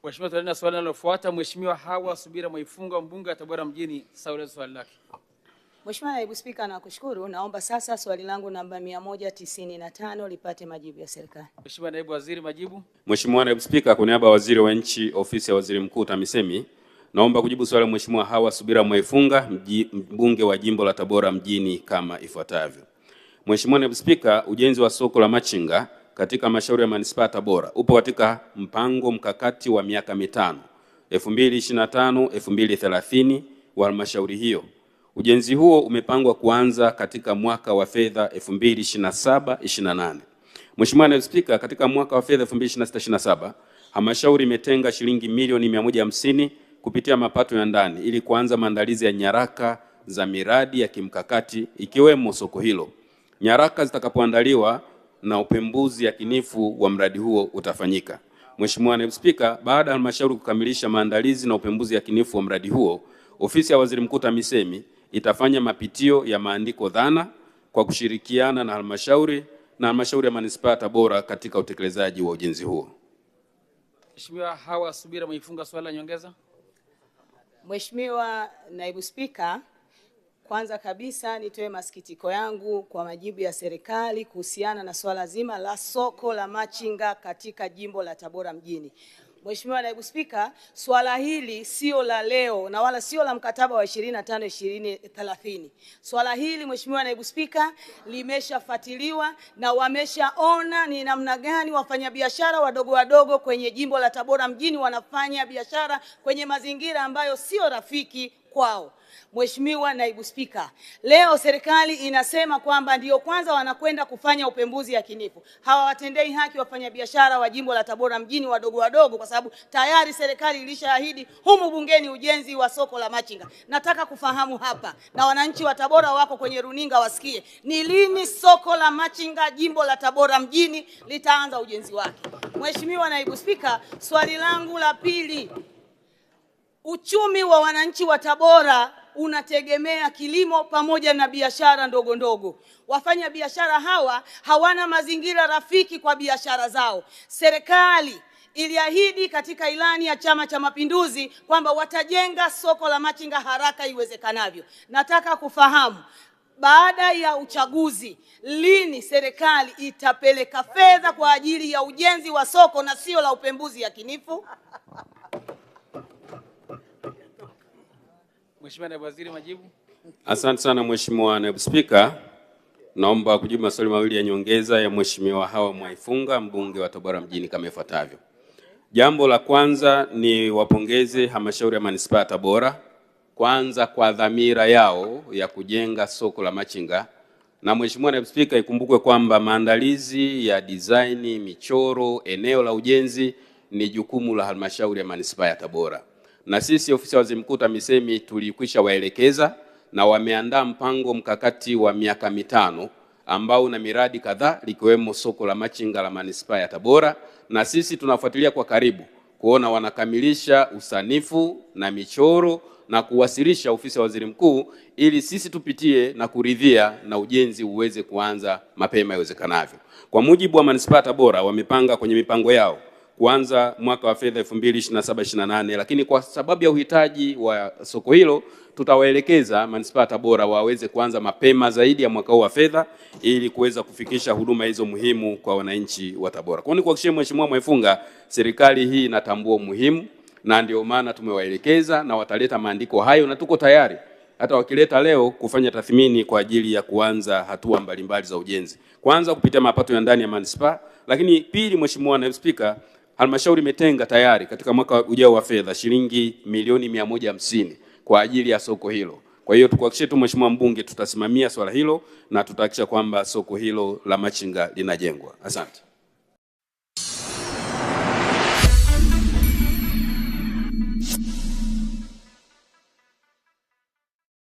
Mheshimiwa, tunaenda swali linalofuata. Mheshimiwa Hawa Subira Mwaifunga, mbunge wa Tabora mjini, sauti swali lake. Mheshimiwa Naibu Spika, nakushukuru. Naomba sasa swali langu namba 195 lipate majibu ya serikali. Mheshimiwa Naibu Waziri, majibu. Mheshimiwa Naibu Spika, kwa niaba ya Waziri wa Nchi, Ofisi ya Waziri Mkuu TAMISEMI, naomba kujibu swali la Mheshimiwa Hawa Subira Mwaifunga, mbunge wa jimbo la Tabora mjini kama ifuatavyo. Mheshimiwa Naibu Spika, ujenzi wa soko la machinga katika halmashauri ya manispaa Tabora upo katika mpango mkakati wa miaka mitano 2025-2030 wa halmashauri hiyo. Ujenzi huo umepangwa kuanza katika mwaka wa fedha 2027-28. Mheshimiwa Naibu Spika, katika mwaka wa fedha 2026-27 halmashauri imetenga shilingi milioni 150 kupitia mapato ya ndani ili kuanza maandalizi ya nyaraka za miradi ya kimkakati ikiwemo soko hilo. Nyaraka zitakapoandaliwa na upembuzi yakinifu wa mradi huo utafanyika. Mheshimiwa Naibu Spika, baada ya halmashauri kukamilisha maandalizi na upembuzi yakinifu wa mradi huo, Ofisi ya Waziri Mkuu TAMISEMI itafanya mapitio ya maandiko dhana kwa kushirikiana na halmashauri ya manispaa Tabora katika utekelezaji wa ujenzi huo. Mheshimiwa Hawa Subira Mwaifunga, swali la nyongeza. Mheshimiwa Naibu Spika, kwanza kabisa nitoe masikitiko yangu kwa majibu ya serikali kuhusiana na swala zima la soko la machinga katika jimbo la Tabora mjini. Mheshimiwa Naibu Spika, swala hili sio la leo na wala sio la mkataba wa 25-20-30. Swala hili Mheshimiwa Naibu Spika limeshafuatiliwa na wameshaona ni namna gani wafanyabiashara wadogo kwenye jimbo la Tabora mjini wanafanya biashara kwenye mazingira ambayo sio rafiki kwao. Mheshimiwa Naibu Spika, leo serikali inasema kwamba ndio kwanza wanakwenda kufanya upembuzi yakinifu. Hawawatendei haki wafanyabiashara wa jimbo la Tabora mjini wadogo kwa sababu tayari serikali ilishaahidi humu bungeni ujenzi wa soko la machinga. Nataka kufahamu hapa na wananchi wa Tabora wako kwenye runinga wasikie, ni lini soko la machinga jimbo la Tabora mjini litaanza ujenzi wake? Mheshimiwa Naibu Spika, swali langu la pili, uchumi wa wananchi wa Tabora unategemea kilimo pamoja na biashara ndogo. Wafanya biashara hawa hawana mazingira rafiki kwa biashara zao. Serikali iliahidi katika ilani ya Chama cha Mapinduzi kwamba watajenga soko la machinga haraka iwezekanavyo. Nataka kufahamu, baada ya uchaguzi, lini serikali itapeleka fedha kwa ajili ya ujenzi wa soko na sio la upembuzi yakinifu? Mheshimiwa Naibu Waziri, majibu. Asante sana Mheshimiwa Naibu Spika. Naomba kujibu maswali mawili ya nyongeza ya Mheshimiwa Hawa Mwaifunga, mbunge wa Tabora mjini kama ifuatavyo. Jambo la kwanza ni wapongeze halmashauri ya manispaa Tabora kwanza kwa dhamira yao ya kujenga soko la machinga. Na Mheshimiwa Naibu Spika, ikumbukwe kwamba maandalizi ya design, michoro, eneo la ujenzi ni jukumu la halmashauri ya manispaa ya Tabora. Na sisi Ofisi ya Waziri Mkuu TAMISEMI tulikwisha waelekeza na wameandaa mpango mkakati wa miaka mitano ambao una miradi kadhaa likiwemo soko la machinga la manispaa ya Tabora, na sisi tunafuatilia kwa karibu kuona wanakamilisha usanifu na michoro na kuwasilisha Ofisi ya Waziri Mkuu ili sisi tupitie na kuridhia na ujenzi uweze kuanza mapema iwezekanavyo. Kwa mujibu wa manispaa Tabora wamepanga kwenye mipango yao kuanza mwaka wa fedha 2027-28, lakini kwa sababu ya uhitaji wa soko hilo tutawaelekeza manispaa Tabora waweze kuanza mapema zaidi ya mwaka huu wa fedha ili kuweza kufikisha huduma hizo muhimu kwa wananchi wa Tabora. Kwa nini kuhakikishia Mheshimiwa Mwaifunga, serikali hii inatambua umuhimu na ndio maana tumewaelekeza na wataleta maandiko hayo na tuko tayari hata wakileta leo kufanya tathmini kwa ajili ya kuanza hatua mbalimbali za ujenzi. Kwanza kupitia mapato ya ndani ya manispaa, lakini pili Mheshimiwa Naibu Spika, halmashauri imetenga tayari katika mwaka ujao wa fedha shilingi milioni 150 kwa ajili ya soko hilo. Kwa hiyo tukuhakikishie tu Mheshimiwa mbunge, tutasimamia swala hilo na tutahakikisha kwamba soko hilo la machinga linajengwa. Asante.